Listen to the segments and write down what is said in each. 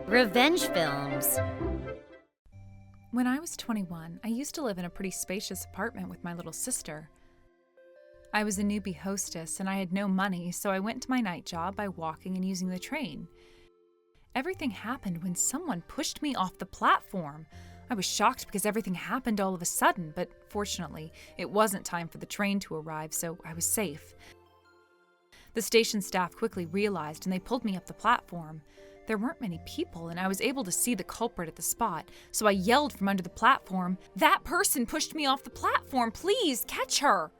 Revenge films. When I was 21, I used to live in a pretty spacious apartment with my little sister. I was a newbie hostess and I had no money, so I went to my night job by walking and using the train. Everything happened when someone pushed me off the platform. I was shocked because everything happened all of a sudden, but fortunately, it wasn't time for the train to arrive, so I was safe. The station staff quickly realized and they pulled me up the platform. There weren't many people, and I was able to see the culprit at the spot, so I yelled from under the platform, "That person pushed me off the platform! Please, catch her!"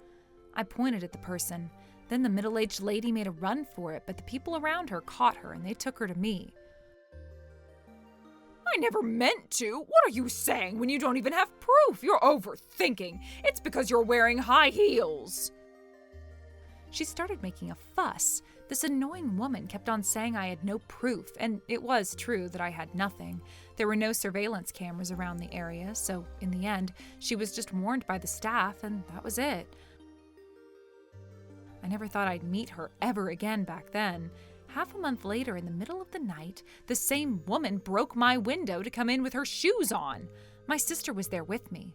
I pointed at the person. Then the middle-aged lady made a run for it, but the people around her caught her and they took her to me. I never meant to. What are you saying when you don't even have proof? You're overthinking. It's because you're wearing high heels. She started making a fuss. This annoying woman kept on saying I had no proof, and it was true that I had nothing. There were no surveillance cameras around the area, so in the end, she was just warned by the staff, and that was it. I never thought I'd meet her ever again back then. Half a month later, in the middle of the night, the same woman broke my window to come in with her shoes on. My sister was there with me.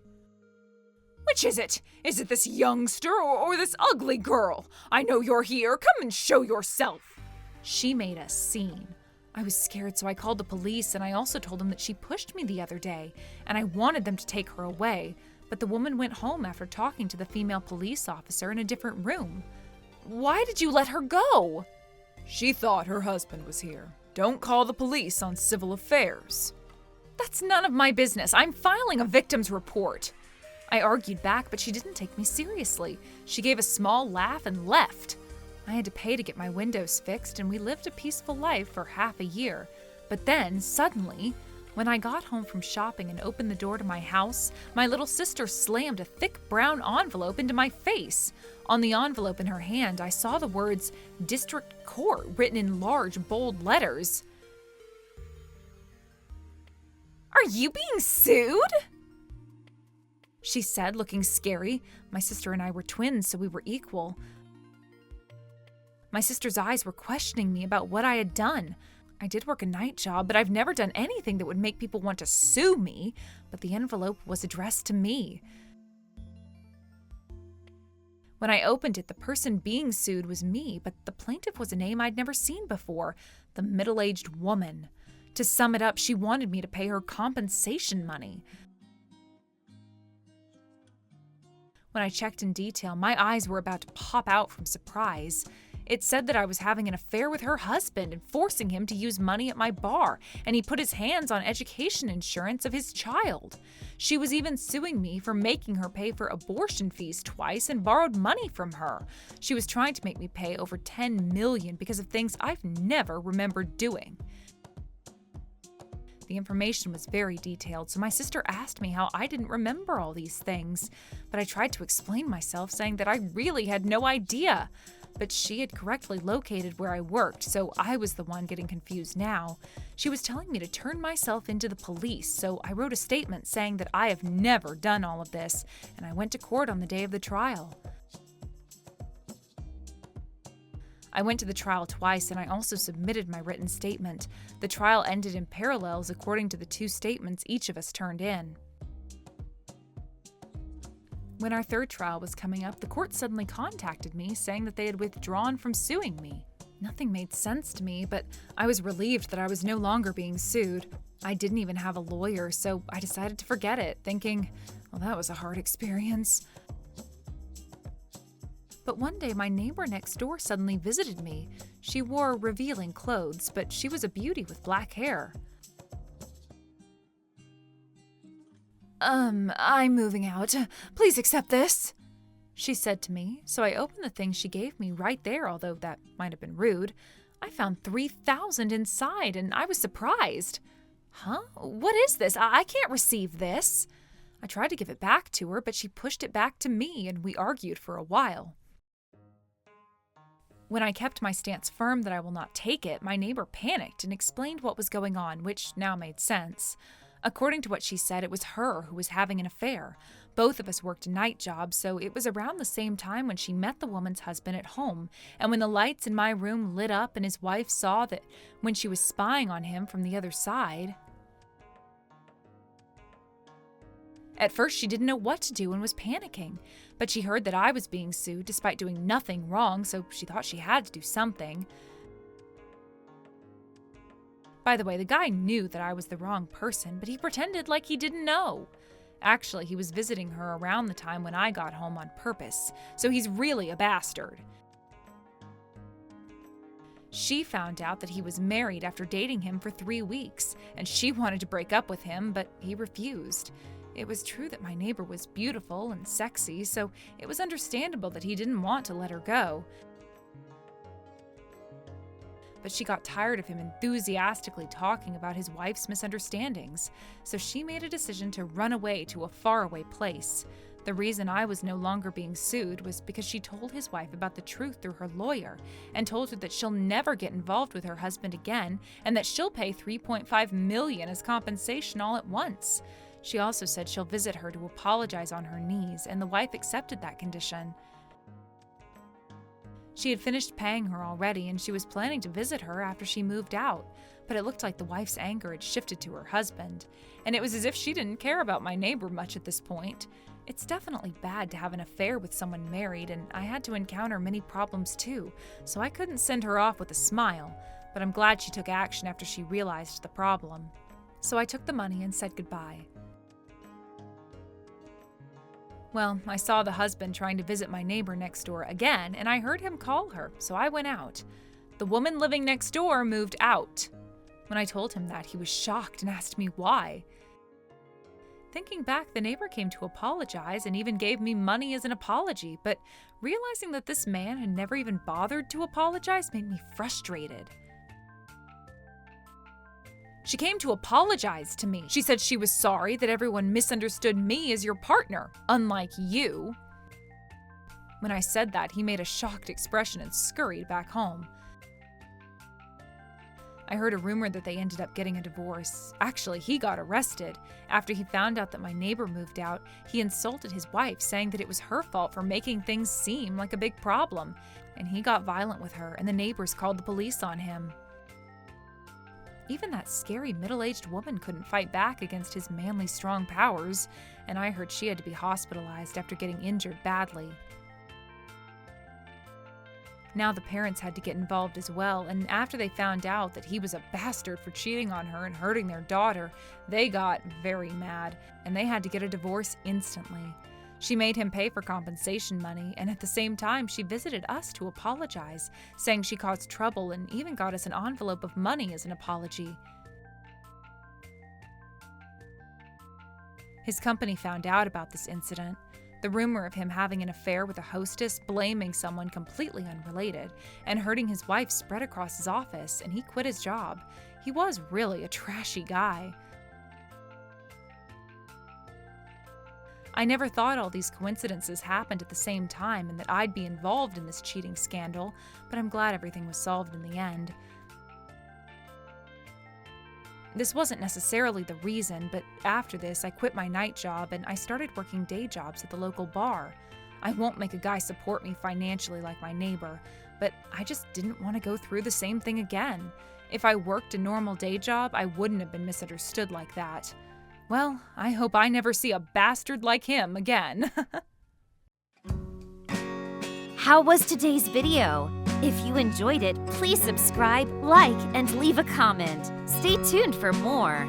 Which is it? Is it this youngster or this ugly girl? I know you're here. Come and show yourself. She made a scene. I was scared, so I called the police, and I also told them that she pushed me the other day, and I wanted them to take her away. But the woman went home after talking to the female police officer in a different room. Why did you let her go? She thought her husband was here. Don't call the police on civil affairs. That's none of my business. I'm filing a victim's report. I argued back, but she didn't take me seriously. She gave a small laugh and left. I had to pay to get my windows fixed, and we lived a peaceful life for half a year. But then, suddenly, when I got home from shopping and opened the door to my house, my little sister slammed a thick brown envelope into my face. On the envelope in her hand, I saw the words District Court written in large, bold letters. Are you being sued? She said, looking scary. My sister and I were twins, so we were equal. My sister's eyes were questioning me about what I had done. I did work a night job, but I've never done anything that would make people want to sue me. But the envelope was addressed to me. When I opened it, the person being sued was me, but the plaintiff was a name I'd never seen before, the middle-aged woman. To sum it up, she wanted me to pay her compensation money. When I checked in detail, my eyes were about to pop out from surprise. It said that I was having an affair with her husband and forcing him to use money at my bar, and he put his hands on education insurance of his child. She was even suing me for making her pay for abortion fees twice and borrowed money from her. She was trying to make me pay over $10 million because of things I've never remembered doing. The information was very detailed, so my sister asked me how I didn't remember all these things. But I tried to explain myself, saying that I really had no idea. But she had correctly located where I worked, so I was the one getting confused now. She was telling me to turn myself into the police, so I wrote a statement saying that I have never done all of this, and I went to court on the day of the trial. I went to the trial twice, and I also submitted my written statement. The trial ended in parallels according to the two statements each of us turned in. When our third trial was coming up, the court suddenly contacted me, saying that they had withdrawn from suing me. Nothing made sense to me, but I was relieved that I was no longer being sued. I didn't even have a lawyer, so I decided to forget it, thinking, well, that was a hard experience. But one day, my neighbor next door suddenly visited me. She wore revealing clothes, but she was a beauty with black hair. I'm moving out. Please accept this," she said to me, so I opened the thing she gave me right there, although that might have been rude. I found $3,000 inside, and I was surprised. Huh? What is this? I can't receive this. I tried to give it back to her, but she pushed it back to me, and we argued for a while. When I kept my stance firm that I will not take it, my neighbor panicked and explained what was going on, which now made sense. According to what she said, it was her who was having an affair. Both of us worked night jobs, so it was around the same time when she met the woman's husband at home, and when the lights in my room lit up and his wife saw that when she was spying on him from the other side. At first, she didn't know what to do and was panicking, but she heard that I was being sued despite doing nothing wrong, so she thought she had to do something. By the way, the guy knew that I was the wrong person, but he pretended like he didn't know. Actually, he was visiting her around the time when I got home on purpose, so he's really a bastard. She found out that he was married after dating him for 3 weeks, and she wanted to break up with him, but he refused. It was true that my neighbor was beautiful and sexy, so it was understandable that he didn't want to let her go. But she got tired of him enthusiastically talking about his wife's misunderstandings, so she made a decision to run away to a faraway place. The reason I was no longer being sued was because she told his wife about the truth through her lawyer and told her that she'll never get involved with her husband again and that she'll pay $3.5 million as compensation all at once. She also said she'll visit her to apologize on her knees, and the wife accepted that condition. She had finished paying her already, and she was planning to visit her after she moved out, but it looked like the wife's anger had shifted to her husband, and it was as if she didn't care about my neighbor much at this point. It's definitely bad to have an affair with someone married, and I had to encounter many problems too, so I couldn't send her off with a smile, but I'm glad she took action after she realized the problem. So I took the money and said goodbye. Well, I saw the husband trying to visit my neighbor next door again, and I heard him call her, so I went out. The woman living next door moved out. When I told him that, he was shocked and asked me why. Thinking back, the neighbor came to apologize and even gave me money as an apology, but realizing that this man had never even bothered to apologize made me frustrated. She came to apologize to me. She said she was sorry that everyone misunderstood me as your partner, unlike you. When I said that, he made a shocked expression and scurried back home. I heard a rumor that they ended up getting a divorce. Actually, he got arrested. After he found out that my neighbor moved out, he insulted his wife, saying that it was her fault for making things seem like a big problem. And he got violent with her, and the neighbors called the police on him. Even that scary middle-aged woman couldn't fight back against his manly, strong powers, and I heard she had to be hospitalized after getting injured badly. Now the parents had to get involved as well, and after they found out that he was a bastard for cheating on her and hurting their daughter, they got very mad, and they had to get a divorce instantly. She made him pay for compensation money, and at the same time, she visited us to apologize, saying she caused trouble and even got us an envelope of money as an apology. His company found out about this incident. The rumor of him having an affair with a hostess, blaming someone completely unrelated, and hurting his wife spread across his office, and he quit his job. He was really a trashy guy. I never thought all these coincidences happened at the same time and that I'd be involved in this cheating scandal, but I'm glad everything was solved in the end. This wasn't necessarily the reason, but after this, I quit my night job and I started working day jobs at the local bar. I won't make a guy support me financially like my neighbor, but I just didn't want to go through the same thing again. If I worked a normal day job, I wouldn't have been misunderstood like that. Well, I hope I never see a bastard like him again. How was today's video? If you enjoyed it, please subscribe, like, and leave a comment. Stay tuned for more.